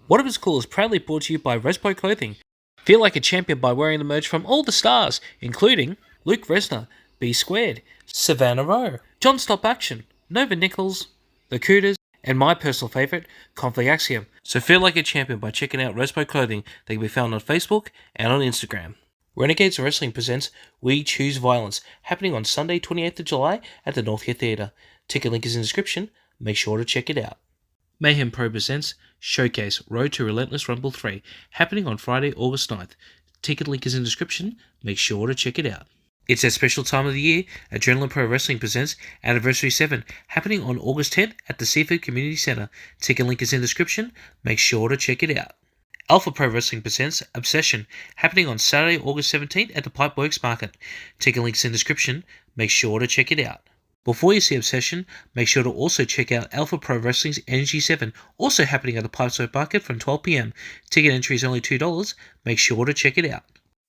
What If It's Cool is proudly brought to you by Respo Clothing. Feel like a champion by wearing the merch from all the stars, including Luke Resner, B Squared, Savannah Rowe, John Stop Action, Nova Nichols, The Cooters, and my personal favourite, Conflict Axiom. So feel like a champion by checking out Respo Clothing. They can be found on Facebook and on Instagram. Renegades Wrestling presents We Choose Violence, happening on Sunday 28th of July at the Northgate Theatre. Ticket link is in the description. Make sure to check it out. Mayhem Pro presents Showcase Road to Relentless Rumble 3, happening on Friday, August 9th. Ticket link is in the description. Make sure to check it out. It's a special time of the year. Adrenaline Pro Wrestling presents Anniversary 7, happening on August 10th at the Seafood Community Centre. Ticket link is in the description. Make sure to check it out. Alpha Pro Wrestling presents Obsession, happening on Saturday, August 17th at the Pipeworks Market. Ticket links in the description. Make sure to check it out. Before you see Obsession, make sure to also check out Alpha Pro Wrestling's Energy 7, also happening at the Pipeworks Market from 12 p.m. Ticket entry is only $2. Make sure to check it out.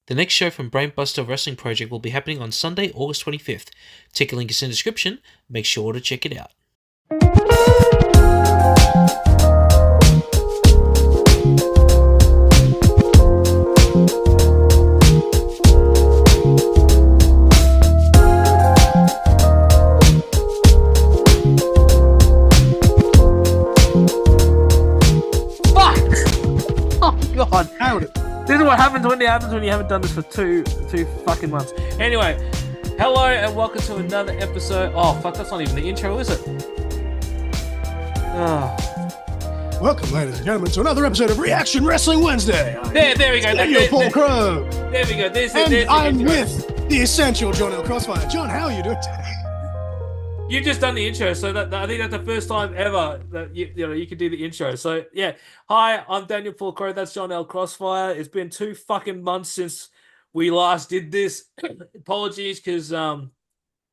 The next show from Brainbuster Wrestling Project will be happening on Sunday, August 25th. Ticket link is in the description. Make sure to check it out. God. This is what happens when you haven't done this for two fucking months. Anyway, hello and welcome to another episode. Oh fuck, that's not even the intro, is it? Oh. Welcome, ladies and gentlemen, to another episode of Reaction Wrestling Wednesday. There we go. Daniel Paul Crow. There we go. And I'm with the essential John L. Crossfire. John, how are you doing today? You've just done the intro, so I think that's the first time ever that you could do the intro. So yeah, hi, I'm Daniel Paul Crow. That's John L. Crossfire. It's been 2 fucking months since we last did this. Apologies, because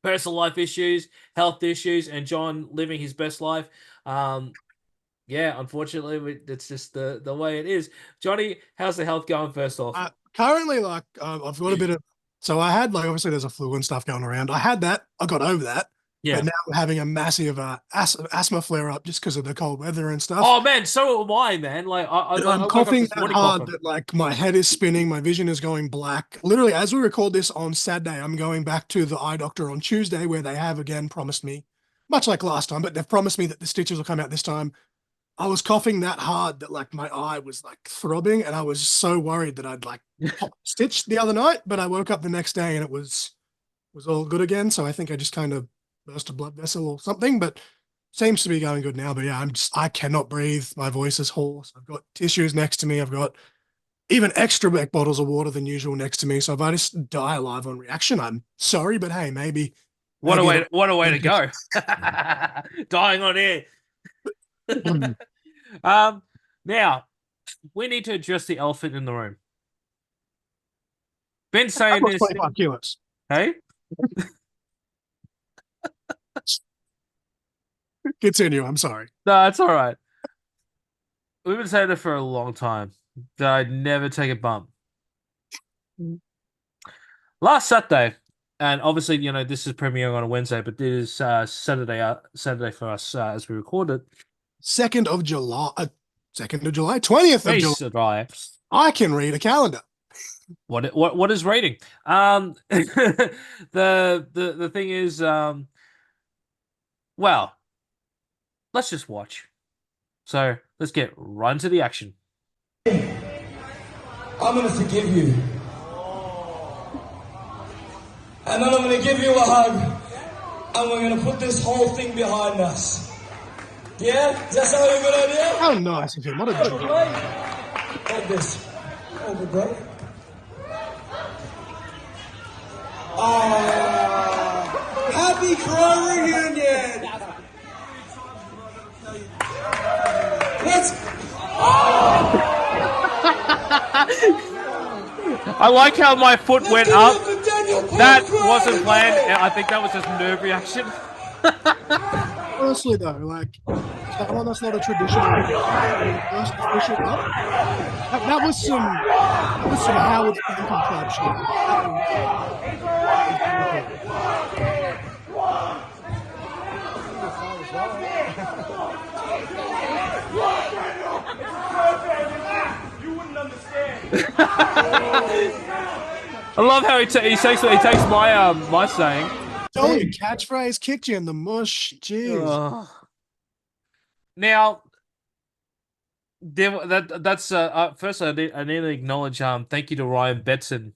personal life issues, health issues, and John living his best life. Yeah, unfortunately, it's just the way it is. Johnny, how's the health going? First off, currently, I've got a bit of. So I had obviously there's a flu and stuff going around. I had that. I got over that. Yeah. But now we're having a massive asthma flare up just because of the cold weather and stuff. Oh man, so am I, man. Like I'm coughing that hard that like my head is spinning, my vision is going black. Literally, as we record this on Saturday, I'm going back to the eye doctor on Tuesday, where they have again promised me, much like last time, but they've promised me that the stitches will come out this time. I was coughing that hard that like my eye was like throbbing, and I was so worried that I'd like stitched the other night. But I woke up the next day and it was all good again. So I think I just kind of burst a blood vessel or something, but seems to be going good now. But yeah, I cannot breathe. My voice is hoarse. I've got tissues next to me. I've got even extra big bottles of water than usual next to me. So if I just die alive on reaction, I'm sorry, but hey, maybe. What a way to go. Dying on air. Now we need to address the elephant in the room. Ben saying this. 25 kilos. Hey? Continue. I'm sorry. No, it's all right. We've been saying it for a long time that I'd never take a bump. Last Saturday, and obviously, this is premiering on a Wednesday, but this is Saturday for us as we record it. 2nd of July, 20th of July. I can read a calendar. What is rating? The thing is, well, let's just watch. So let's get right into the action. I'm gonna forgive you, and then I'm gonna give you a hug, and we're gonna put this whole thing behind us. Yeah? Does that sound like a good idea? How nice of him. What a joke. Like this. Over, brother. Happy Crow reunion! Let's... I like how my foot went up. That wasn't planned. I think that was just nerve reaction. Honestly, though, like, someone that's not a traditional first official up, that was some Howard Thinking Club shit. I love how he takes my saying. Told you, catchphrase kicked you in the mush. Jeez. Now, that's first I need to acknowledge thank you to Ryan Betson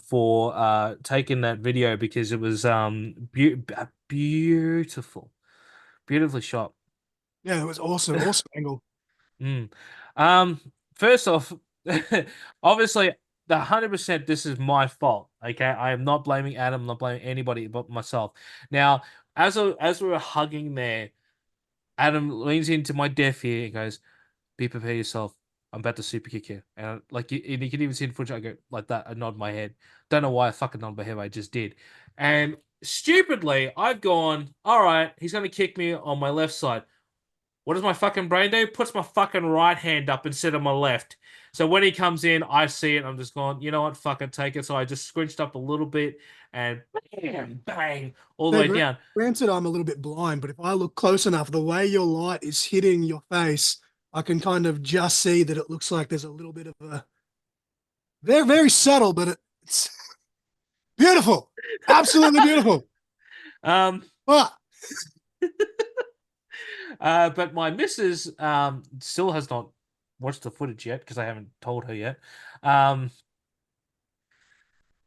for taking that video because it was beautiful, beautifully shot. Yeah, it was awesome. Awesome angle. Mm. First off, obviously, 100% this is my fault. Okay, I am not blaming Adam, I'm not blaming anybody but myself. Now, as we were hugging there, Adam leans into my deaf ear and goes, "Be prepared yourself. I'm about to super kick you." And like, and you can even see the footage. I go like that. I nod my head. Don't know why I fucking nod my head. I just did. And stupidly, I've gone, all right, he's gonna kick me on my left side. What does my fucking brain do? Puts my fucking right hand up instead of my left. So when he comes in, I see it. I'm just going, you know what? Fucking take it. So I just squinched up a little bit and bang, bang, all the way down. Granted, I'm a little bit blind, but if I look close enough, the way your light is hitting your face, I can kind of just see that it looks like there's a little bit of a very, very subtle, but it's beautiful. Absolutely beautiful. But but my missus still has not watched the footage yet because I haven't told her yet.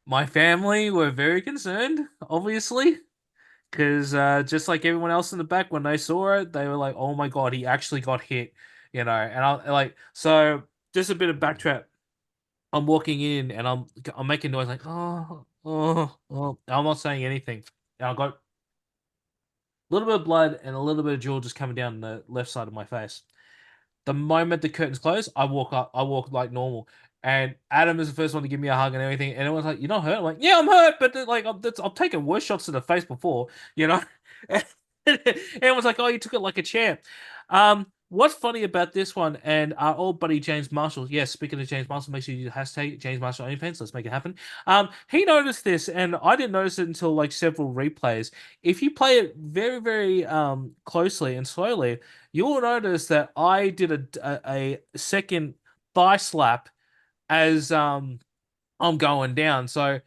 My family were very concerned, obviously, because just like everyone else in the back, when they saw it, they were like, "Oh my god, he actually got hit," you know. And I like so just a bit of backtrack. I'm walking in and I'm making noise like, "Oh, oh, oh." I'm not saying anything. And I got a little bit of blood and a little bit of jewel just coming down the left side of my face. The moment the curtains close, I walk up. I walk like normal. And Adam is the first one to give me a hug and everything. And everyone's like, "You're not hurt?" I'm like, "Yeah, I'm hurt, but like I've taken worse shots to the face before, you know." And everyone's like, "Oh, you took it like a champ." What's funny about this one and our old buddy James Marshall? Yes, speaking of James Marshall, make sure you hashtag James Marshall OnlyFans. Let's make it happen. He noticed this, and I didn't notice it until like several replays. If you play it very, very closely and slowly, you'll notice that I did a second thigh slap as I'm going down. So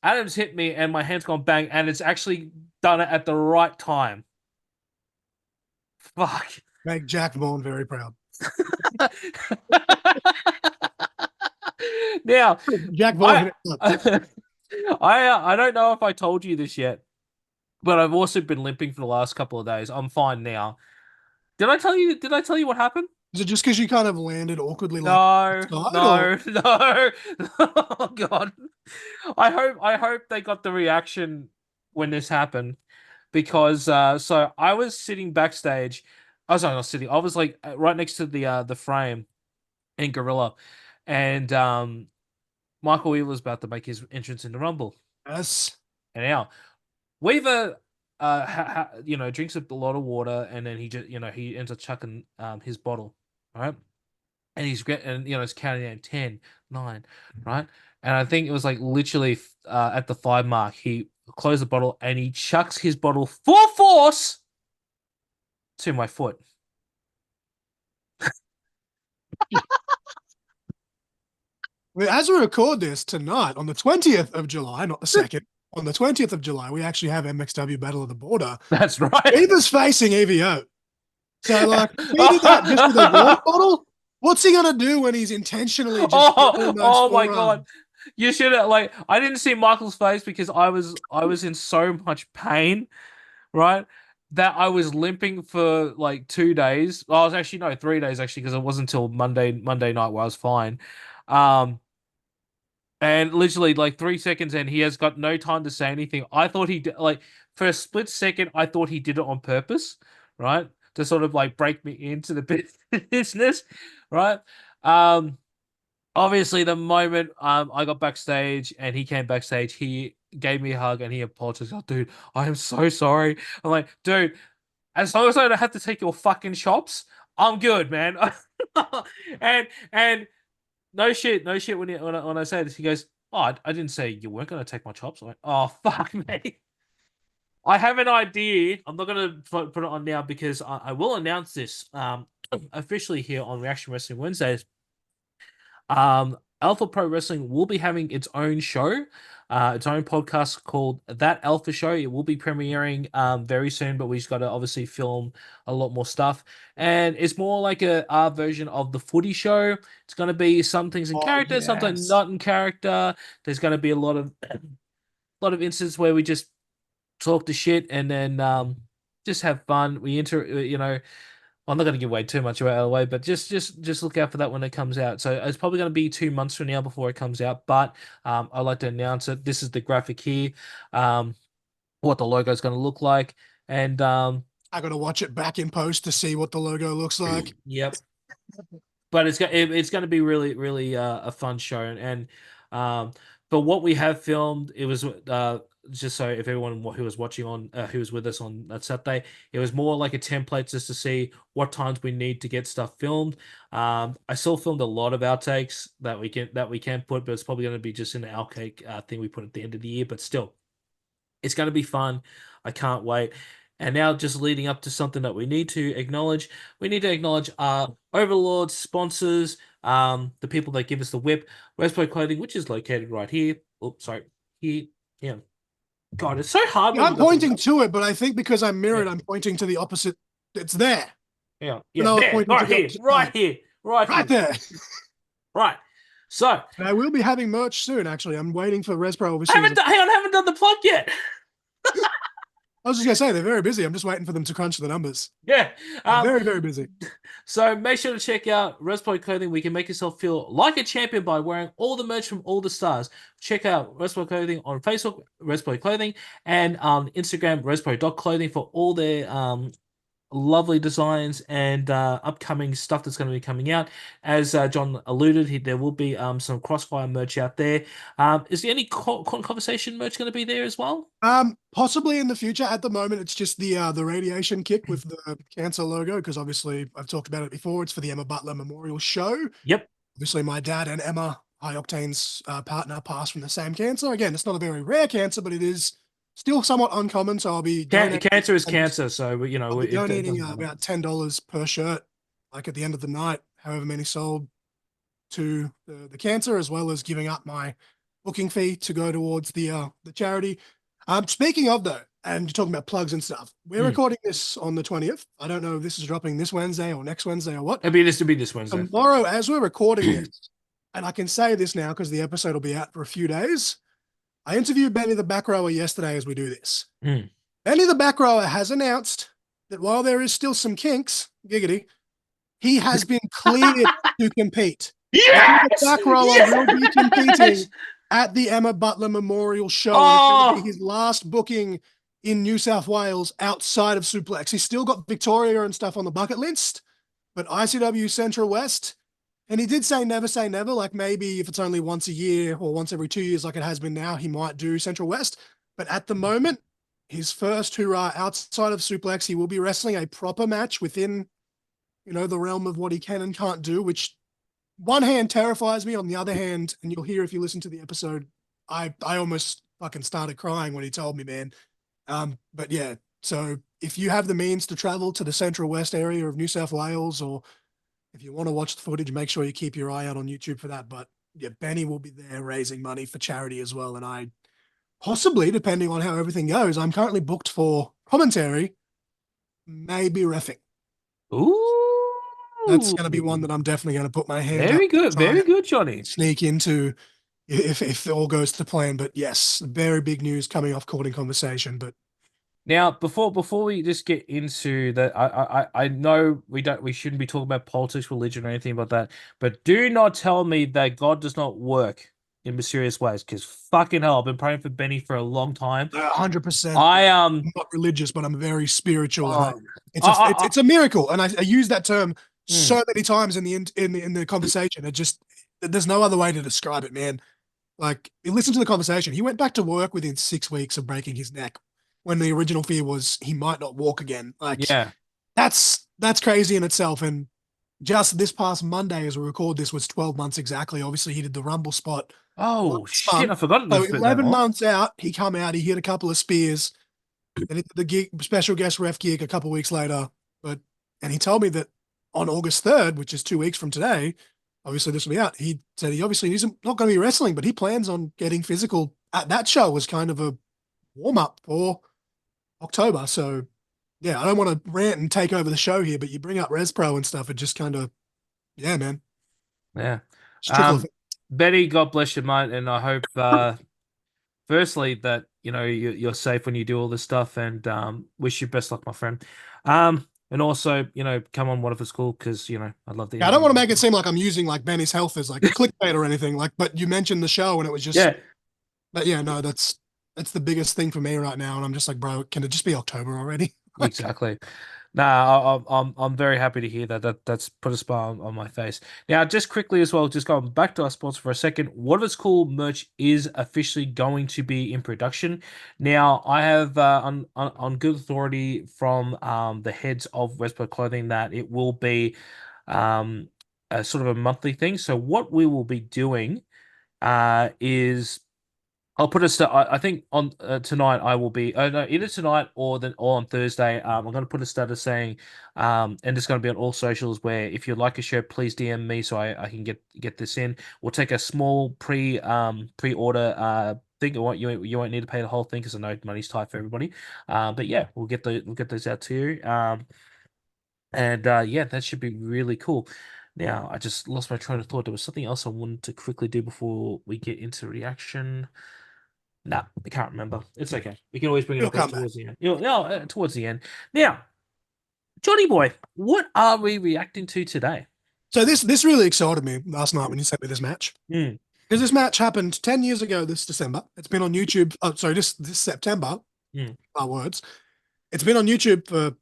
Adam's hit me and my hand's gone bang, and it's actually done it at the right time. Fuck. Make Jack Vaughn very proud. Now, Jack Vaughn. I don't know if I told you this yet, but I've also been limping for the last couple of days. I'm fine now. Did I tell you? Did I tell you what happened? Is it just because you kind of landed awkwardly? No, like no, no. Oh God. I hope they got the reaction when this happened because so I was sitting backstage. I was not sitting. I was like right next to the frame in Gorilla, and Michael Weaver was about to make his entrance in the Rumble. Yes. And now Weaver drinks a lot of water and then he just he ends up chucking his bottle, right? And he's it's counting down 10, 9, right? And I think it was like literally at the 5 mark, he closed the bottle and he chucks his bottle full force to my foot. As we record this tonight on the 20th of July, not the 2nd, on the 20th of July, we actually have MXW Battle of the Border. That's right. Weaver's facing EVO. So, like, he did that just with a water bottle. What's he gonna do when he's intentionally just? Oh my God! You should have I didn't see Michael's face because I was in so much pain, right? That I was limping for like 2 days. I was actually no 3 days actually because it wasn't until Monday night where I was fine. And literally like 3 seconds in, he has got no time to say anything. I thought he did for a split second, I thought he did it on purpose, right? To sort of like break me into the business, right? Obviously the moment I got backstage and he came backstage, he gave me a hug and he apologized. "Oh, dude, I am so sorry." I'm like, "Dude, as long as I don't have to take your fucking chops, I'm good, man." and no shit when I say this, he goes, "Oh, I didn't say you weren't gonna take my chops." I'm like, "Oh fuck me." I have an idea. I'm not gonna put it on now because I will announce this officially here on Reaction Wrestling Wednesdays. Alpha Pro Wrestling will be having its own show, its own podcast called That Alpha Show. It will be premiering very soon, but we just got to obviously film a lot more stuff. And it's more like our version of the footy show. It's going to be some things in character, something not in character. There's going to be a lot of instances where we just talk the shit and then just have fun. I'm not going to give away too much out of the way, but just look out for that when it comes out. So it's probably going to be 2 months from now before it comes out, but I'd like to announce it. This is the graphic here, what the logo is going to look like, and I got to watch it back in post to see what the logo looks like. Yep. But it's going to be really, really a fun show, and but what we have filmed, it was just so if everyone who was watching who was with us on that Saturday, it was more like a template just to see what times we need to get stuff filmed. I still filmed a lot of outtakes that we can put, but it's probably going to be just an outtake thing we put at the end of the year. But still, it's going to be fun. I can't wait. And now just leading up to something that we need to acknowledge. We need to acknowledge our overlords, sponsors, the people that give us the whip, Westboy Clothing, which is located right here. Oops, sorry. Here. Yeah. God, it's so hard. Yeah, I'm pointing to it, but I think because I'm mirrored, I'm pointing to the opposite. It's there. Yeah. There, right here. There. Right. So. And I will be having merch soon, actually. I'm waiting for ResPro, obviously. Hang on, I haven't done the plug yet. I was just going to say, they're very busy. I'm just waiting for them to crunch the numbers. Yeah. Very, very busy. So make sure to check out Resploy Clothing. We can make yourself feel like a champion by wearing all the merch from all the stars. Check out Resploy Clothing on Facebook, Resploy Clothing, and on Instagram, resploy.clothing for all their lovely designs and upcoming stuff that's going to be coming out. As John alluded, there will be some Crossfire merch out there. Is there any conversation merch going to be there as well? Possibly in the future. At the moment, it's just the radiation kick with the cancer logo, because obviously I've talked about it before. It's for the Emma Butler Memorial Show. Yep. Obviously, my dad and Emma, High Octane's partner, passed from the same cancer. Again, it's not a very rare cancer, but it is still somewhat uncommon, so I'll be cancer is cancer, so I'll be donating about $10 per shirt, like at the end of the night, however many sold, to the cancer, as well as giving up my booking fee to go towards the charity. Speaking of though, and you're talking about plugs and stuff, we're recording this on the 20th. I don't know if this is dropping this Wednesday or next Wednesday or what. It'll be this Wednesday. Tomorrow, as we're recording this, and I can say this now because the episode will be out for a few days. I interviewed Benny the Back Rower yesterday as we do this. Benny the Back Rower has announced that while there is still some kinks, giggity, he has been cleared to compete. Yes! The Back Rower will be competing at the Emma Butler Memorial Show. Oh! It's going to be his last booking in New South Wales outside of Suplex. He's still got Victoria and stuff on the bucket list, but ICW Central West. And he did say never, like maybe if it's only once a year or once every 2 years like it has been now, he might do Central West. But at the moment, his first hurrah outside of Suplex, he will be wrestling a proper match within, the realm of what he can and can't do, which one hand terrifies me. On the other hand, and you'll hear if you listen to the episode, I almost fucking started crying when he told me, man. But yeah, so if you have the means to travel to the Central West area of New South Wales, or if you want to watch the footage, make sure you keep your eye out on YouTube for that. But yeah, Benny will be there raising money for charity as well. And I possibly, depending on how everything goes, I'm currently booked for commentary, maybe reffing. Ooh. That's going to be one that I'm definitely going to put my hand Very good. Very good, Johnny. Sneak into if it all goes to plan. But yes, very big news coming off Courting Conversation. But now, before we just get into that, I know we shouldn't be talking about politics, religion, or anything about that. But do not tell me that God does not work in mysterious ways, because fucking hell, I've been praying for Benny for a long time. 100%. I'm not religious, but I'm very spiritual. It's a miracle, and I use that term so many times in the conversation. There's no other way to describe it, man. Like, you listen to the conversation. He went back to work within 6 weeks of breaking his neck, when the original fear was he might not walk again. Like, yeah, that's crazy in itself. And just this past Monday, as we record this, was 12 months exactly. Obviously, he did the Rumble spot. Oh shit! I forgot. So 11 months out, he come out. He hit a couple of spears. Then he did the special guest ref gig a couple of weeks later. And he told me that on August 3rd, which is 2 weeks from today, obviously this will be out. He said he obviously isn't not going to be wrestling, but he plans on getting physical at that show as kind of a warm up for October. So yeah, I don't want to rant and take over the show here, but you bring up Res Pro and stuff, it just kind of, yeah, man. Yeah. Just trickle effect. Betty, God bless you, mate, and I hope firstly that you're safe when you do all this stuff, and wish you best luck, my friend. And also, come on, what if it's cool? Because I'd love to. Yeah, I don't want to make it seem like I'm using like Benny's health as like clickbait or anything. Like, but you mentioned the show and it was just yeah. But yeah, no, that's the biggest thing for me right now, and I'm just like, bro, can it just be October already? Exactly. Nah, I'm very happy to hear that. That's put a smile on my face. Now, just quickly as well, just going back to our sponsor for a second. What If It's Cool merch is officially going to be in production. Now, I have on good authority from the heads of Westbrook Clothing that it will be a sort of a monthly thing. So what we will be doing is I'll put I think on tonight I will be. Oh no, either tonight or on Thursday. I'm going to put a status saying, and it's going to be on all socials. Where if you'd like a shirt, please DM me so I can get this in. We'll take a small pre-order thing. You won't need to pay the whole thing because I know money's tight for everybody. But yeah, we'll get those out to you. And yeah, that should be really cool. Now I just lost my train of thought. There was something else I wanted to quickly do before we get into reaction. Nah, I can't remember. It's okay. We can always bring it It'll up come towards the end. Towards the end. Now, Johnny boy, what are we reacting to today? So this really excited me last night when you sent me this match. Mm. Because this match happened 10 years ago this December. It's been on YouTube. Oh, sorry, this September. Our words. It's been on YouTube for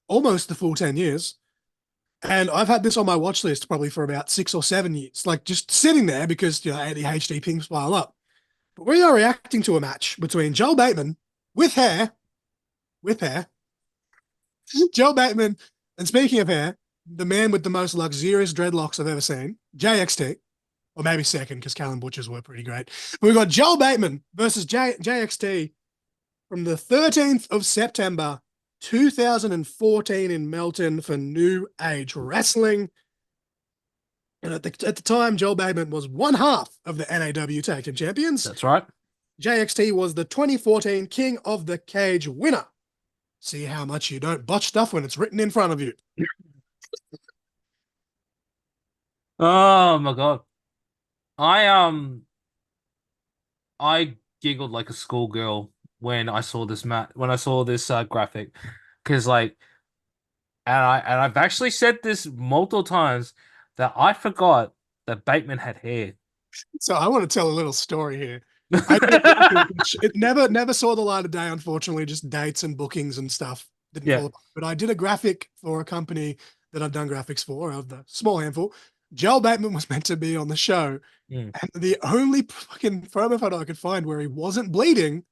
almost the full 10 years. And I've had this on my watch list probably for about 6 or 7 years. Like just sitting there because ADHD pings pile up. But we are reacting to a match between Joel Bateman with hair, Joel Bateman, and speaking of hair, the man with the most luxurious dreadlocks I've ever seen, JXT, or maybe second because Callum Butcher's were pretty great. But we've got Joel Bateman versus JXT from the 13th of September, 2014 in Melton for New Age Wrestling. And at the time, Joel Bateman was one half of the NAW Tag Team Champions. That's right. JXT was the 2014 King of the Cage winner. See how much you don't botch stuff when it's written in front of you. Oh my god. I giggled like a schoolgirl when I saw this graphic, because and I've actually said this multiple times that I forgot that Bateman had hair. So I want to tell a little story here. It never saw the light of day, unfortunately, just dates and bookings and stuff. But I did a graphic for a company that I've done graphics for, of the small handful. Joel Bateman was meant to be on the show. And the only fucking promo photo I could find where he wasn't bleeding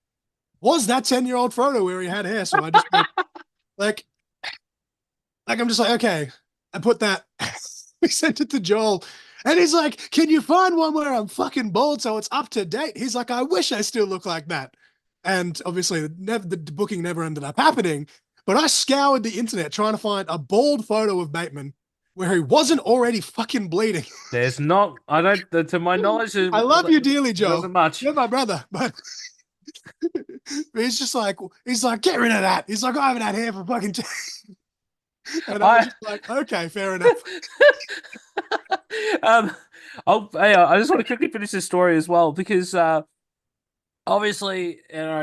was that 10-year-old photo where he had hair. So I just like I'm just like, okay, I put that. We sent it to Joel. And he's like, can you find one where I'm fucking bald so it's up to date? He's like, I wish I still look like that. And obviously, the booking never ended up happening. But I scoured the internet trying to find a bald photo of Bateman where he wasn't already fucking bleeding. There's not, to my knowledge. I love you dearly, Joe. Wasn't much. You're my brother. But he's like, get rid of that. He's like, I haven't had hair for fucking And I was just like, okay, fair enough. I just want to quickly finish this story as well, because obviously,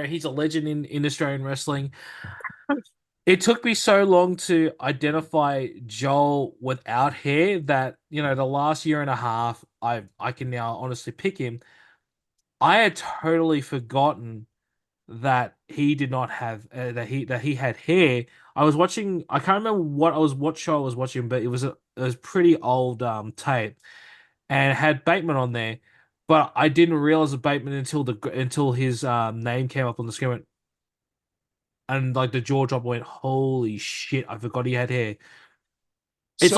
he's a legend in Australian wrestling. It took me so long to identify Joel without hair that, the last year and a half, I can now honestly pick him. I had totally forgotten that he did not have that he had hair. I was watching. I can't remember what show I was watching, but it was a pretty old tape, and it had Bateman on there. But I didn't realize the Bateman until his name came up on the screen, and like the jaw drop went, holy shit! I forgot he had hair. It's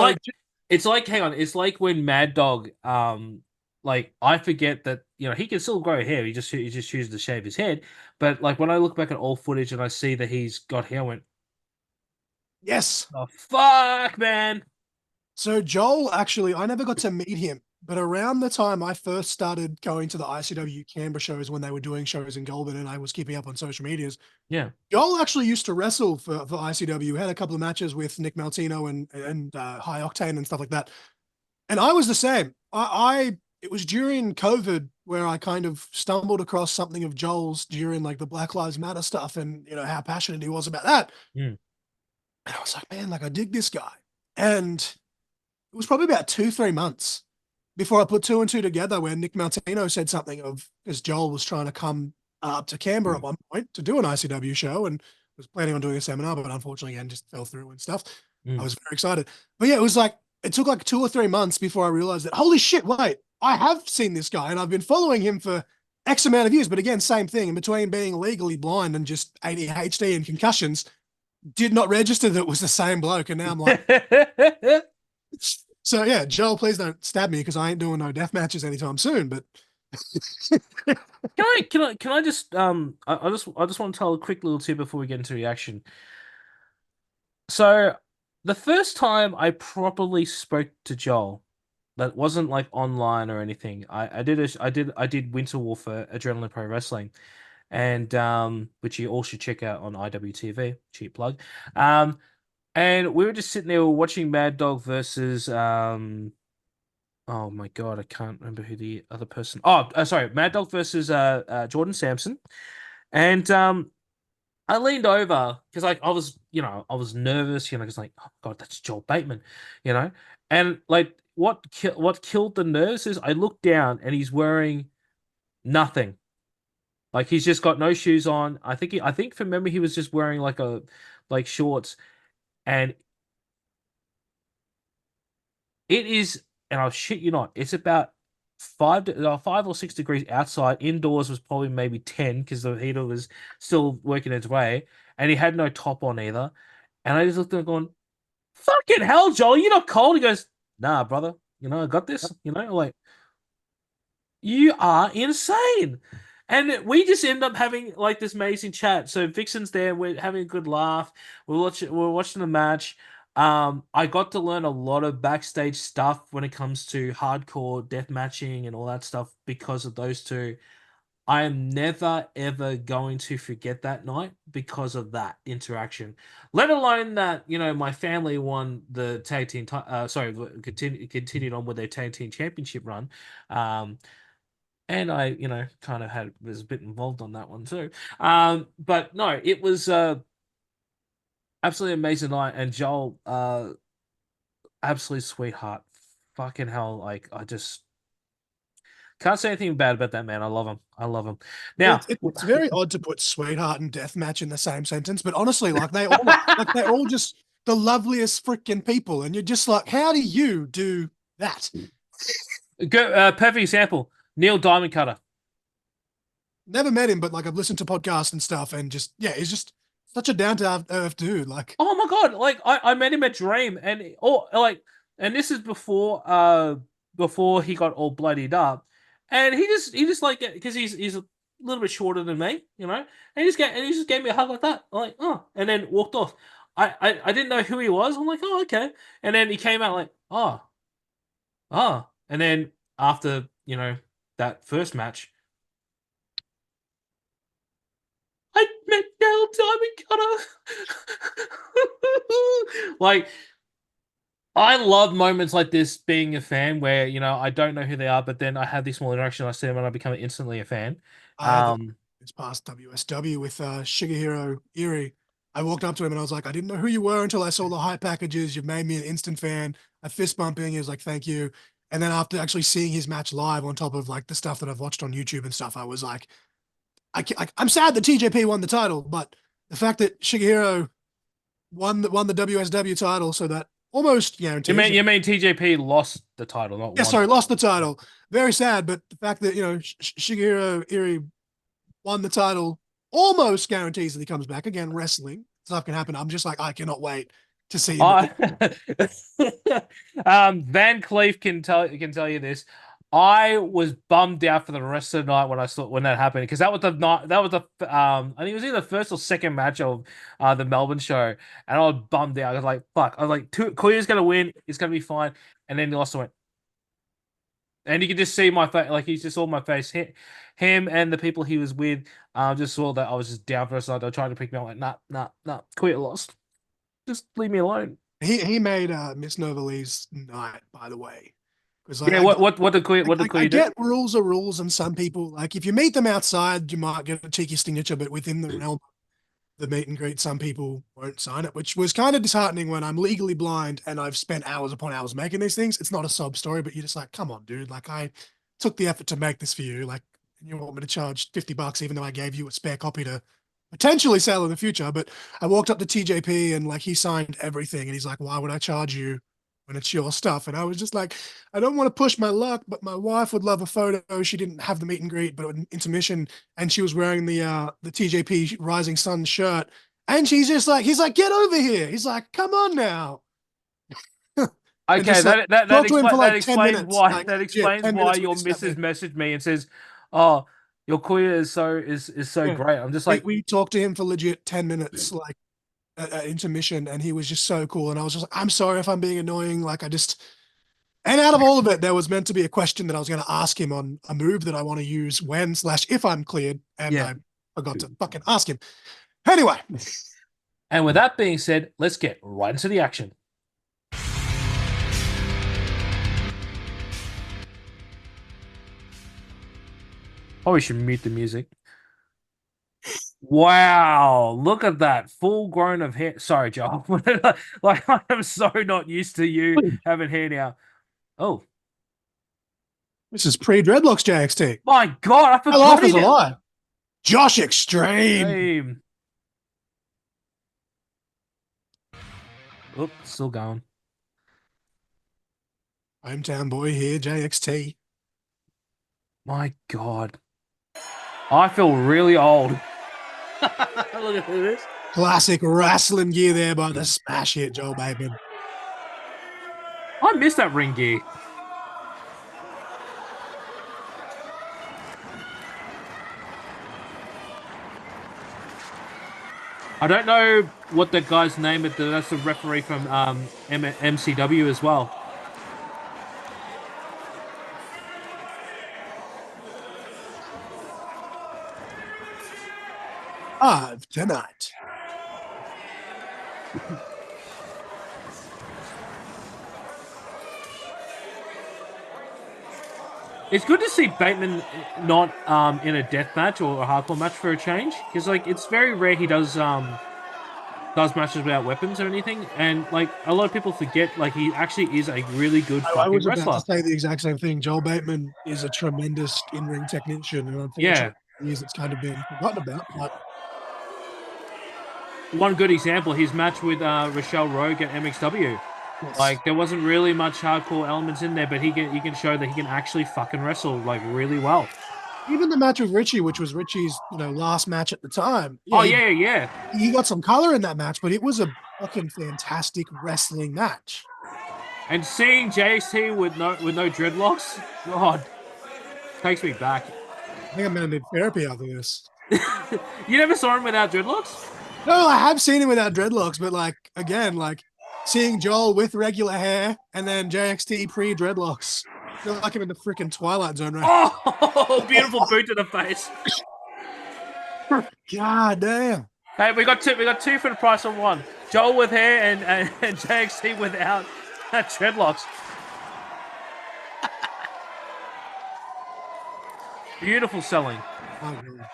like hang on, it's like when Mad Dog like I forget that he can still grow hair. He just chooses to shave his head. But like when I look back at old footage and I see that he's got hair, I went, yes. oh fuck, man. So Joel, actually, I never got to meet him But around the time I first started going to the ICW Canberra shows when they were doing shows in Goulburn and I was keeping up on social medias, Yeah. Joel actually used to wrestle for ICW. Had a couple of matches with Nick Maltino and High Octane and stuff like that. And I was the same. It was during COVID where I kind of stumbled across something of Joel's during like the Black Lives Matter stuff and how passionate he was about that. Mm. And I was like, man, like I dig this guy. And it was probably about 2-3 months before I put two and two together where Nick Maltino said something of because Joel was trying to come up to Canberra at one point to do an ICW show and was planning on doing a seminar, but unfortunately again just fell through and stuff. I was very excited. But yeah, it took like 2 or 3 months before I realized that, holy shit, wait, I have seen this guy and I've been following him for X amount of years. But again, same thing in between being legally blind and just ADHD and concussions, did not register that it was the same bloke. And now I'm like, so yeah, Joel, please don't stab me because I ain't doing no death matches anytime soon. But can I just I just want to tell a quick little tip before we get into reaction. So the first time I properly spoke to Joel, that wasn't like online or anything. I did Winter War for Adrenaline Pro Wrestling, and which you all should check out on IWTV. Cheap plug. And we were just sitting there watching Mad Dog versus oh my God, I can't remember who the other person. Sorry, Mad Dog versus Jordan Sampson, and I leaned over because I was nervous, because like, oh God, that's Joel Bateman, and like what killed the nerves is I looked down and he's wearing nothing. Like he's just got no shoes on. I think from memory he was just wearing like shorts, and it is, and I'll shit you not, it's about 5 or 6 degrees outside. Indoors was probably maybe 10 because the heater was still working its way, and he had no top on either. And I just looked at him going, "Fucking hell, Joel, you're not cold." He goes, "Nah, brother, I got this." Like, you are insane. And we just end up having like this amazing chat. So Vixen's there, we're having a good laugh. We're watching the match. I got to learn a lot of backstage stuff when it comes to hardcore death matching and all that stuff because of those two. I am never ever going to forget that night because of that interaction. Let alone that my family won the tag team. Continued on with their tag team championship run. And I, kind of was a bit involved on that one too. But no, it was absolutely amazing night, and Joel, absolute sweetheart. Fucking hell, like I just can't say anything bad about that man. I love him. I love him. Now it's very odd to put sweetheart and deathmatch in the same sentence, but honestly, like they're all just the loveliest freaking people, and you're just like, how do you do that? Perfect example. Neil Diamond Cutter. Never met him, but like I've listened to podcasts and stuff, and just he's just such a down to earth dude. Like, oh my God, like I met him at Dream, and and this is before he got all bloodied up, and he just like, because he's a little bit shorter than me, and he just gave me a hug like that, like, oh, and then walked off. I didn't know who he was. I'm like, oh, okay, and then he came out like, oh, and then after that first match, I met Neil Diamond Cutter. Like, I love moments like this being a fan where, I don't know who they are, but then I have this small interaction, I see them and I become instantly a fan. It's past WSW with Shigehiro Iri. I walked up to him and I was like, I didn't know who you were until I saw the hype packages. You've made me an instant fan. A fist bumping. He was like, thank you. And then after actually seeing his match live on top of like the stuff that I've watched on YouTube and stuff, I was like, I'm sad that TJP won the title, but the fact that Shigehiro won the WSW title, so that almost guarantees. You mean TJP lost the title, not won? Sorry, lost the title. Very sad, but the fact that Shigehiro Iri won the title almost guarantees that he comes back again. Wrestling stuff can happen. I'm just like, I cannot wait to see him. Van Cleef can tell you this. I was bummed out for the rest of the night when that happened, because that was the night, I think it was either the first or second match of the Melbourne show, and I was bummed out. I was like, fuck. I was like, Koya's gonna win. It's gonna be fine. And then he lost. I went, And you can just see my face, like he's just saw my face. Him and the people he was with, just saw that I was just down for a side. They were trying to pick me up, like, nah, quit, lost. Just leave me alone. He made Miss Novalee's night, by the way. Because Yeah, what did quit? What did I quit do? get rules are rules, and some people, like, if you meet them outside, you might get a cheeky signature, but within the realm the meet and greet, some people won't sign it, which was kind of disheartening when I'm legally blind and I've spent hours upon hours making these things. It's not a sob story, but you're just like, come on, dude. Like, I took the effort to make this for you. Like, you want me to charge $50, even though I gave you a spare copy to potentially sell in the future. But I walked up to TJP and like he signed everything. And he's like, why would I charge you when it's your stuff? And I was just like, I don't want to push my luck, but my wife would love a photo. She didn't have the meet and greet, but an intermission, and she was wearing the TJP Rising Sun shirt. And he's like, get over here. He's like, come on now. Okay, that explains why like, that explains why your missus messaged me and says, "Oh, your queer is so great." I'm just like, we talked to him for legit 10 minutes, like at intermission, and he was just so cool. And I was just like, I'm sorry if I'm being annoying. Like, and out of all of it, there was meant to be a question that I was going to ask him on a move that I want to use when/if I'm cleared, and I forgot to fucking ask him. Anyway. And with that being said, let's get right into the action. Oh, we should mute the music. Wow, look at that. Full grown of hair. Sorry, Joel. Like, I am so not used to you having hair now. Oh. This is pre-dreadlocks JXT. My God, I forgot. Life is a lie. Josh Extreme. Oop, still going. Hometown boy here, JXT. My God. I feel really old. Look at this. Classic wrestling gear there by the smash hit, Joel Bateman. I miss that ring gear. I don't know what the guy's name is. That's the referee from MCW as well. Tonight. It's good to see Bateman not in a death match or a hardcore match for a change, because like it's very rare he does matches without weapons or anything, and like a lot of people forget like he actually is a really good fucking wrestler. I was about to say the exact same thing. Joel Bateman is a tremendous in-ring technician, and unfortunately, it's kind of been forgotten about. But one good example, his match with Rochelle Rogue at MXW. Yes. Like there wasn't really much hardcore elements in there, but you can show that he can actually fucking wrestle like really well. Even the match with Richie, which was Richie's last match at the time. Yeah, he got some color in that match, but it was a fucking fantastic wrestling match. And seeing JXT with no dreadlocks, God, takes me back. I think I'm gonna need therapy after this. You never saw him without dreadlocks? No, I have seen him without dreadlocks, but like again, like seeing Joel with regular hair and then JXT pre-dreadlocks. I feel like I'm in the freaking Twilight Zone right now. Oh, beautiful boot to the face. God damn. Hey, we got two for the price of one. Joel with hair and JXT without dreadlocks. Beautiful selling. Oh, God.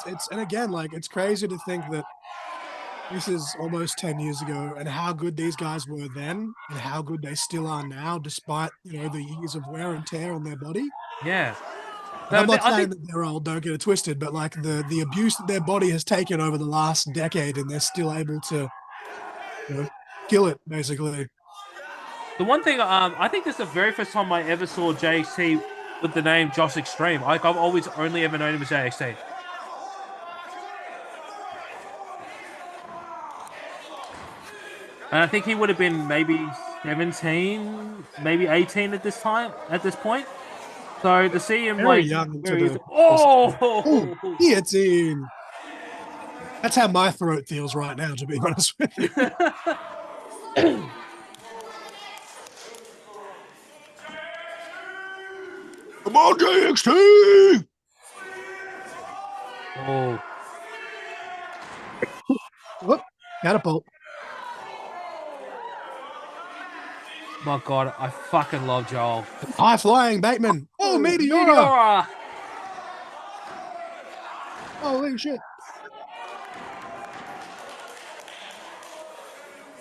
It's and again, like it's crazy to think that this is almost 10 years ago, and how good these guys were then, and how good they still are now, despite the years of wear and tear on their body. Yeah, I'm not saying that they're old. Don't get it twisted, but like the abuse that their body has taken over the last decade, and they're still able to kill it basically. The one thing I think this is the very first time I ever saw JXT with the name Josh Extreme. Like I've always only ever known him as JXT. And I think he would have been maybe 17, maybe 18 at this point. So to see him very young guillotine. That's how my throat feels right now, to be honest with you. Come on, JXT! Oh. Whoop, catapult. My God, I fucking love Joel. High flying Bateman. Oh, Meteora. Meteora! Holy shit.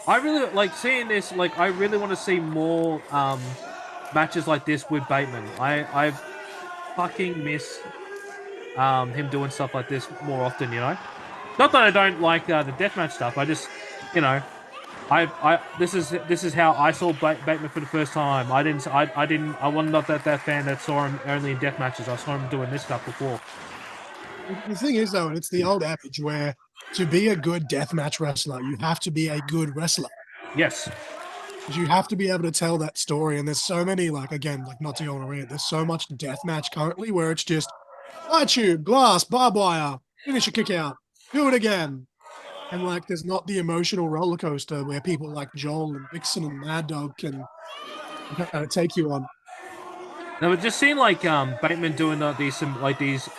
I really like seeing this. Like, I really want to see more matches like this with Bateman. I fucking miss him doing stuff like this more often. You know, not that I don't like the deathmatch stuff. I just, you know, this is how I saw Bateman for the first time. I wasn't not that fan that saw him only in death matches. I saw him doing this stuff before. The thing is, though, and it's the old adage where to be a good deathmatch wrestler, you have to be a good wrestler. Yes. You have to be able to tell that story. And there's so many, like, again, like, not to go on a rant, there's so much deathmatch currently where it's just light tube, glass, barbed wire, finish a kick out, do it again. And, like, there's not the emotional roller coaster where people like Joel and Vixen and Mad Dog can kind of take you on. No, it just seemed like Bateman doing these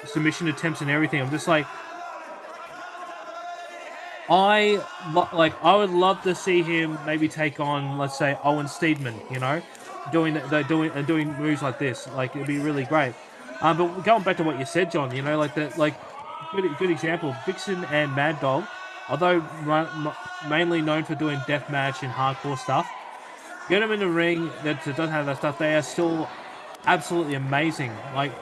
submission attempts and everything. I'm just like, I would love to see him maybe take on, let's say, Owen Steedman. You know, doing moves like this. Like, it'd be really great. But going back to what you said, John, you know, good example. Vixen and Mad Dog, although mainly known for doing deathmatch and hardcore stuff, get them in the ring that doesn't have that stuff. They are still absolutely amazing. Like,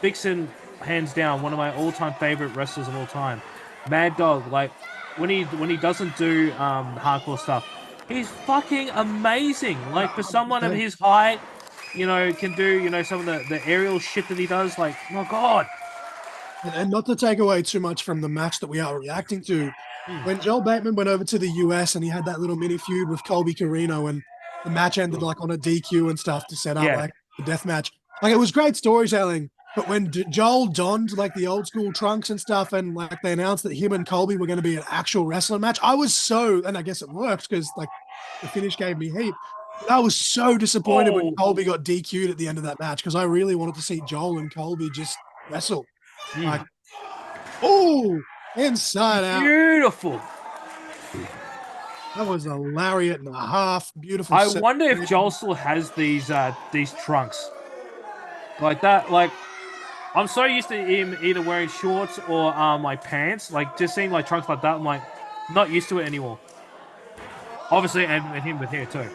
Vixen, hands down, one of my all-time favorite wrestlers of all time. Mad Dog, like, when he doesn't do hardcore stuff, he's fucking amazing. Like, for someone of his height, you know, can do, you know, some of the aerial shit that he does. Like, oh God. And not to take away too much from the match that we are reacting to, when Joel Bateman went over to the US and he had that little mini feud with Colby Carino and the match ended like on a DQ and stuff to set up like the death match. Like, it was great storytelling, but when Joel donned like the old school trunks and stuff and like they announced that him and Colby were going to be an actual wrestling match, I was so, and I guess it worked because like the finish gave me heat. But I was so disappointed when Colby got DQ'd at the end of that match because I really wanted to see Joel and Colby just wrestle. Like, oh, inside out. Beautiful. That was a lariat and a half. Beautiful. I wonder if Joel still has these trunks. Like that, like, I'm so used to him either wearing shorts or like pants. Like, just seeing like trunks like that, I'm like not used to it anymore. Obviously, and him with hair too.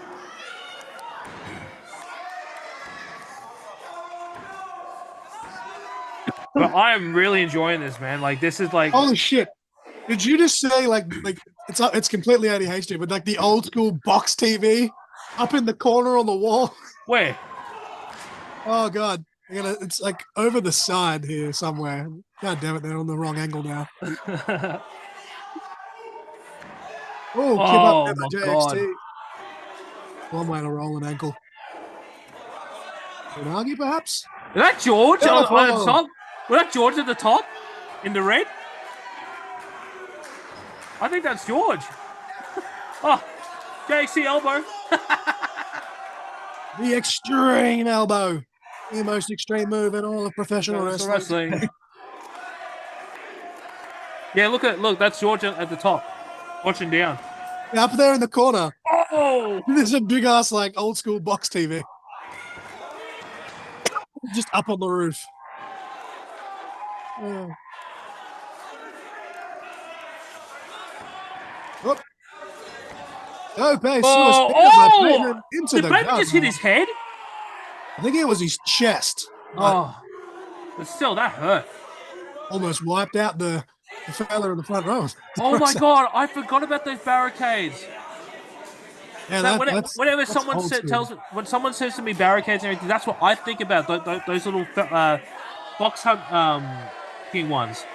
But I am really enjoying this, man. Like, this is like, holy shit. Did you just say like it's completely ADHD, but like the old school box TV up in the corner on the wall? Where? Oh God. It's like over the side here somewhere. God damn it, they're on the wrong angle now. Oh, keep up my JXT. God. One way to roll an ankle. Unagi, perhaps? Is that George on the top? Was that George at the top? In the red? I think that's George. Oh, JXT elbow. The extreme elbow. The most extreme move in all of professional wrestling. Yeah, look, that's George at the top, watching down. Yeah, up there in the corner. Oh! There's a big ass like old school box TV. Just up on the roof. Oh. Oh. Okay, into did Bateman just hit his head? I think it was his chest. Oh, but still, that hurt. Almost wiped out the fella in the front row. Oh my God, I forgot about those barricades. Yeah, whenever someone when someone says to me barricades and everything, that's what I think about. Those little box king ones.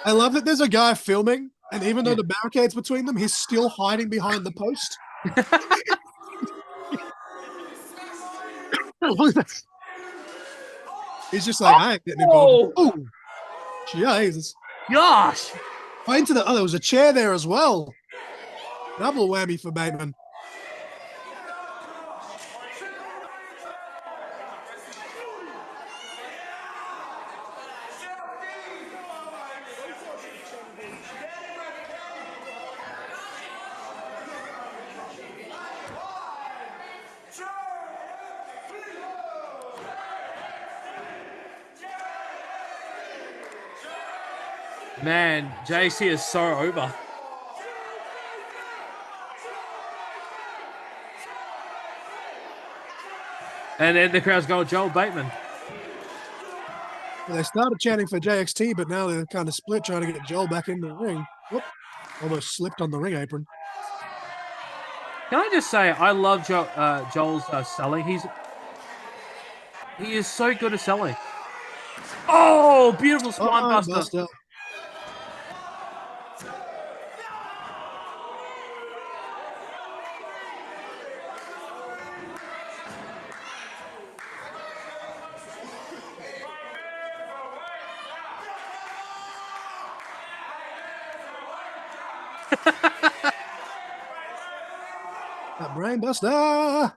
I love that there's a guy filming, and even though the barricade's between them, he's still hiding behind the post. He's just like, I ain't getting involved. Oh, Jesus. Gosh. Right into the, there was a chair there as well. Double whammy for Bateman. Man, JC is so over. And then the crowd's going, Joel Bateman. Well, they started chanting for JXT, but now they're kind of split trying to get Joel back in the ring. Whoop. Almost slipped on the ring apron. Can I just say, I love Joel's selling. He is so good at selling. Oh, beautiful spine buster. That brain buster.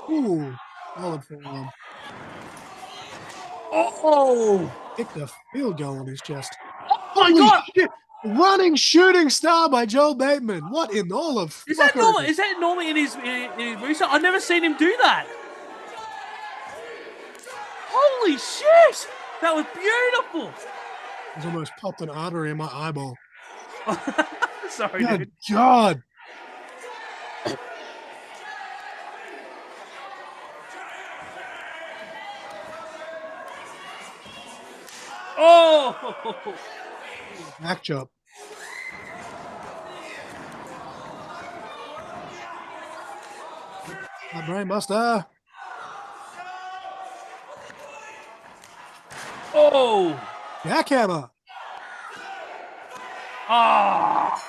Ooh, solid forearm. Oh, Kicked a field goal on his chest. oh my Holy God. shit. Running shooting star by Joel Bateman. What in all of Is that fuckery? normal? Is that normally in his research? I've never seen him do that. Holy shit! That was beautiful. It's almost popped an artery in my eyeball. Sorry, Good dude. God. Oh! Back chop. That brain buster. Oh! Jackhammer. Ah!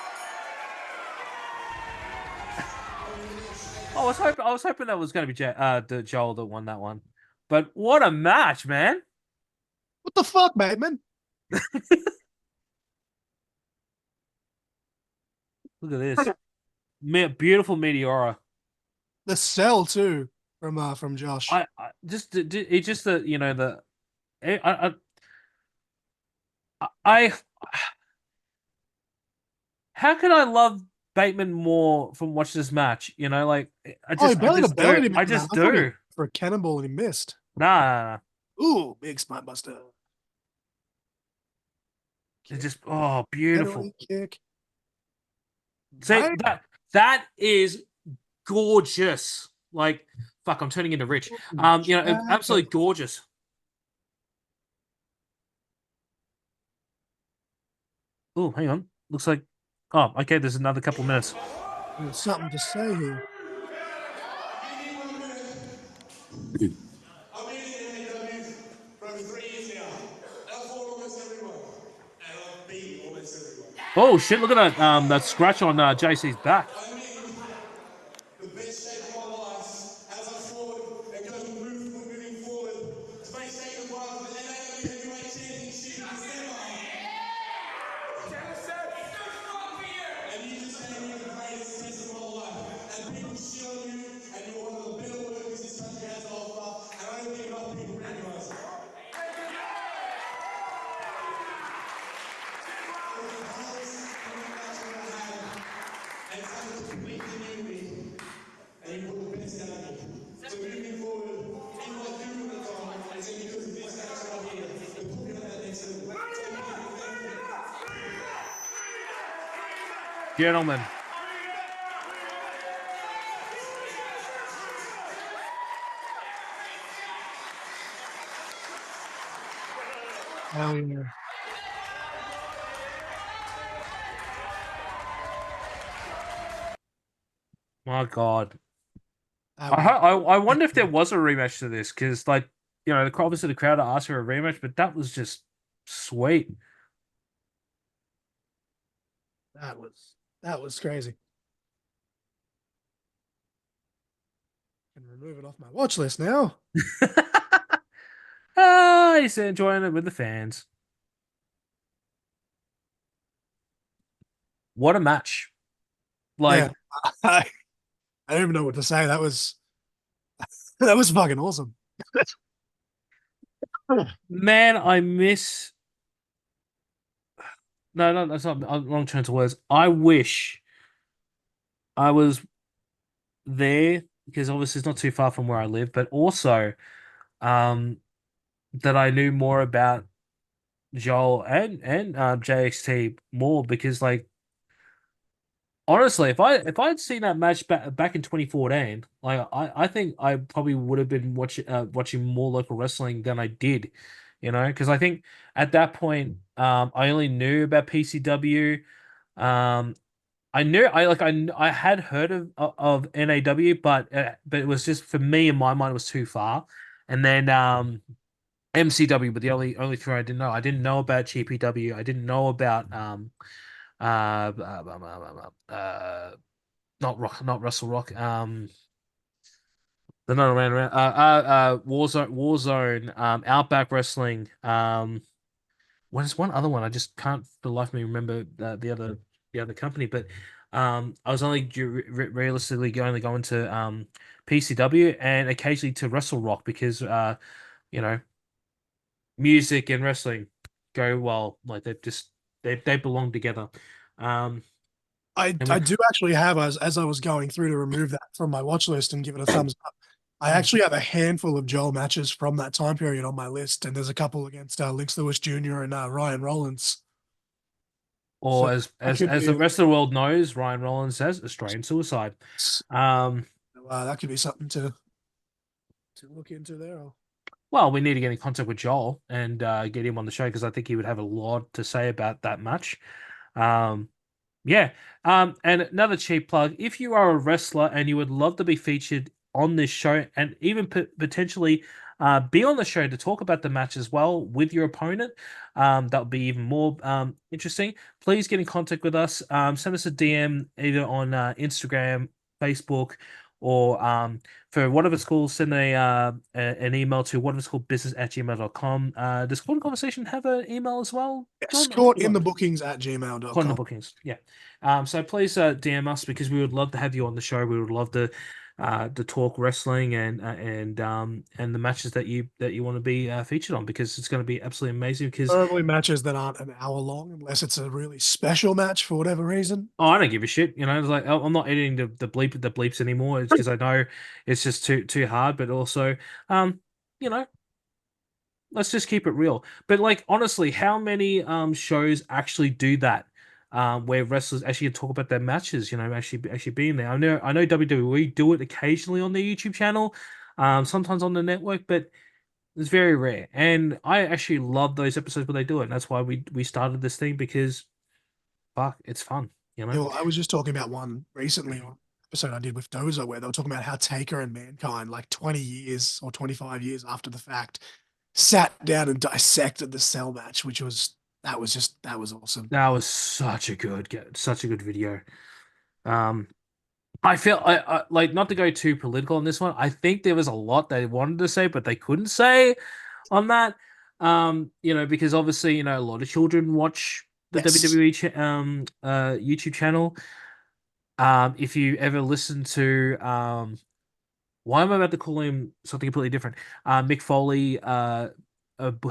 I was hoping that was going to be the Joel that won that one. But what a match, man! What the fuck, Bateman? Look at this, beautiful Meteora. The cell too from Josh. I it's just the the I how can I love Bateman more from watching this match? Like I just bellied him. I just do. For a cannonball and he missed. Nah. Ooh, big spine buster. It's just beautiful. Penalty kick. See Right? that is gorgeous. Like fuck, I'm turning into Rich. Absolutely gorgeous. Oh, hang on. Looks like okay, there's another couple of minutes. There's something to say here. I've been in AEW for over 3 years now. I've fought almost everyone. And I've beaten almost everyone. Oh shit, look at that scratch on JC's back. I'm in the best shape of my life as I fought and go moving forward to maintain the world of the AEW Heavyweight Championship in December. And you just gave me the greatest test of my life. And people shit on you, and you're one of the better workers this country has to offer. And I don't think enough people recognize it. And it's like a complete community, and you put the best out of me. So moving forward, even like you at the time, it's because of this match right here. They put me on that next level. Gentlemen. Hell yeah. My God. I wonder if there was a rematch to this, because obviously the crowd asked for a rematch, but that was just sweet. That was crazy. And remove it off my watch list now. He's enjoying it with the fans. What a match! Like, Yeah, I, I don't even know what to say. That was fucking awesome. man, I miss. No, that's not wrong turn of words. I wish I was there because obviously it's not too far from where I live, but also um that I knew more about Joel and JXT more because like honestly, if I'd seen that match back in 2014, like I think I probably would have been watching more local wrestling than I did, because I think at that point I only knew about PCW. Um, I knew I had heard of NAW, but it was just for me in my mind it was too far. And then MCW, but the only three I didn't know. I didn't know about GPW. I didn't know about uh, um, um, um, not Rock, not Russell Rock. The not around Warzone, Outback Wrestling. There's one other one I just can't for the life of me remember the other company, but I was only realistically only going to PCW and occasionally to Wrestle Rock because you know music and wrestling go well, like they belong together. Um, and I we do actually have, as I was going through to remove that from my watch list and give it a thumbs up, I actually have a handful of Joel matches from that time period on my list, and there's a couple against Links Lewis Jr. and Ryan Rollins. So or as that as could as be the rest of the world knows, Ryan Rollins says Australian suicide. Um, that could be something to look into there. well, we need to get in contact with Joel and get him on the show because I think he would have a lot to say about that match. Um, Yeah. And another cheap plug, if you are a wrestler and you would love to be featured on this show and even potentially be on the show to talk about the match as well with your opponent, that would be even more interesting. Please get in contact with us. Send us a DM either on Instagram, Facebook, or for What If It's Cool, send an email to whatifitscoolbusiness@gmail.com. Does Call Conversation have an email as well, Yes, John? I caught in forgot. the bookings at On the gmail.com. bookings, yeah. So please DM us because we would love to have you on the show. We would love to talk wrestling and the matches that you want to be featured on because it's going to be absolutely amazing. Because Preferably matches that aren't an hour long, unless it's a really special match for whatever reason. I don't give a shit. It's like I'm not editing the bleeps anymore. It's because I know it's just too hard. But also, you know, let's just keep it real. But like honestly, how many shows actually do that? Where wrestlers actually talk about their matches, actually being there. I know WWE do it occasionally on their YouTube channel, sometimes on the network, but it's very rare. And I actually love those episodes where they do it. And that's why we started this thing because fuck, it's fun, you Yeah, know? well, I was just talking about one recently on an episode I did with Dozer where they were talking about how Taker and Mankind, like 20 years or 25 years after the fact, sat down and dissected the cell match, that was awesome. That was such a good video. Um, I feel I like not to go too political on this one. I think there was a lot they wanted to say, but they couldn't say on that. Because obviously, a lot of children watch the Yes. WWE YouTube channel. If you ever listen to why am I about to call him something completely different? Mick Foley,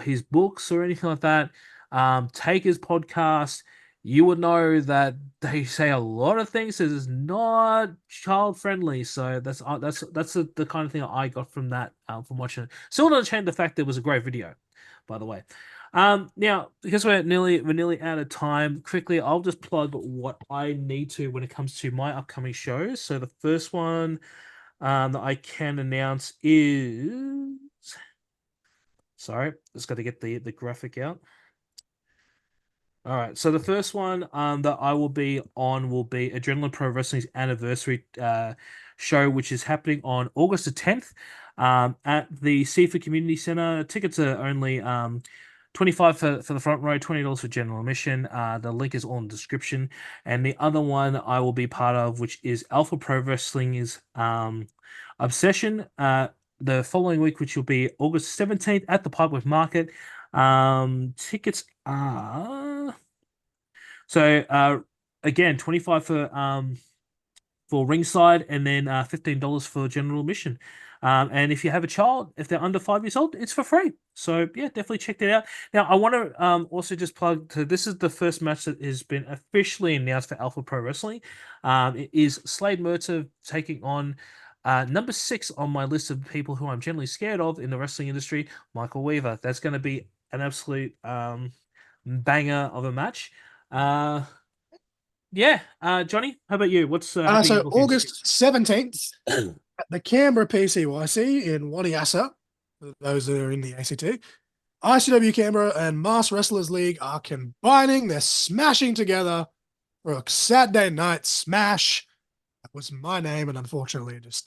his books or anything like that. Taker's podcast. You would know that they say a lot of things that is not child friendly. So that's the kind of thing I got from that from watching it. Still not change the fact that it was a great video, by the way. Now because we're nearly out of time. Quickly, I'll just plug what I need to when it comes to my upcoming shows. So the first one that I can announce is sorry, just got to get the graphic out. All right, so the first one that I will be on will be Adrenaline Pro Wrestling's anniversary show, which is happening on August the 10th at the Seaford Community Center. Tickets are only 25 for the front row, $20 for general admission. The link is all in the description. And the other one I will be part of, which is Alpha Pro Wrestling, is Obsession the following week, which will be August 17th at the Pipeworth Market. Tickets are again, 25 for ringside, and then $15 for general admission. And if you have a child, if they're under 5 years old, it's for free. So yeah, definitely check that out. Now, I want to also just plug this is the first match that has been officially announced for Alpha Pro Wrestling. It is Slade Mercer taking on number 6 on my list of people who I'm generally scared of in the wrestling industry, Michael Weaver. That's going to be an absolute banger of a match. Johnny, how about you? What's So happening? August 17th at the Canberra PCYC in Waniassa, for those that are in the ACT, ICW Canberra and Mass Wrestlers League are combining. They're smashing together for a Saturday night smash. That was my name, and unfortunately, it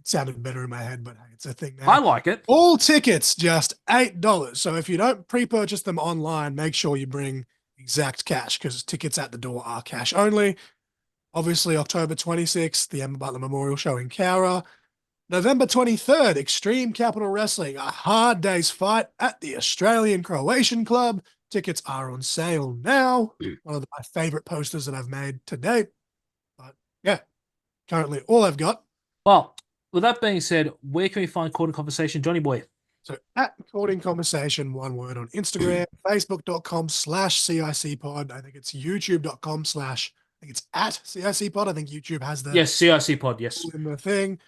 sounded better in my head, but hey, it's a thing now. I like it. All tickets just $8. So if you don't pre-purchase them online, make sure you bring exact cash, because tickets at the door are cash only. Obviously, October 26th, the Emma Butler Memorial Show in Cowra. November 23rd, Extreme Capital Wrestling, a hard day's fight at the Australian Croatian Club. Tickets are on sale now. One of my favorite posters that I've made to date. But yeah, currently all I've got. Well, with that being said, where can we find Court and Conversation, Johnny Boy? So at Courting Conversation, one word, on Instagram, facebook.com/CICpod. I think it's youtube.com/ I think it's at CIC Pod. I think YouTube has the CIC Pod, yes. In the thing.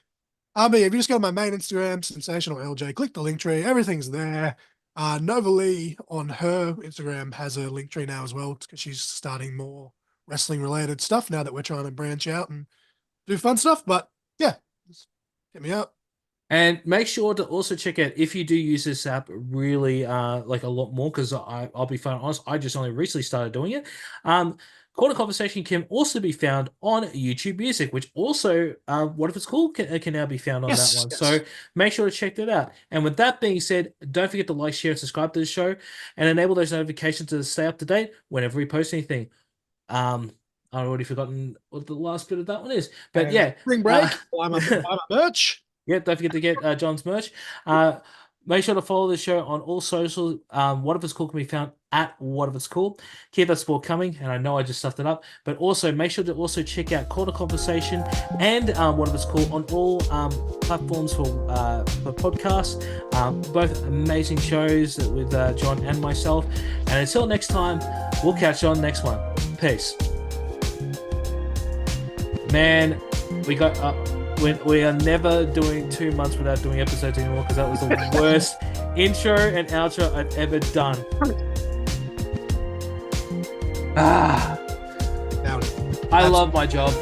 But if you just go to my main Instagram, Sensational LJ, click the link tree. Everything's there. Nova Lee on her Instagram has a link tree now as well, because she's starting more wrestling related stuff now that we're trying to branch out and do fun stuff. But yeah, just hit me up. And make sure to also check out, if you do use this app really like a lot more, because I'll be honest, I just only recently started doing it. Quarter Conversation can also be found on YouTube Music, which also, What If It's Cool can now be found on that one. Yes. So make sure to check that out. And with that being said, don't forget to like, share, and subscribe to the show, and enable those notifications to stay up to date whenever we post anything. I've already forgotten what the last bit of that one is. But yeah. Spring break. Buy my merch. Yeah, don't forget to get John's merch. Make sure to follow the show on all socials. What If It's Cool can be found at What If It's Cool. Keep that sport coming, and I know I just stuffed it up, but also make sure to also check out Quarter Conversation and What If It's Cool on all platforms for podcasts. Both amazing shows with John and myself. And until next time, we'll catch you on the next one. Peace. Man, we got we are never doing 2 months without doing episodes anymore, because that was the worst intro and outro I've ever done. I love my job.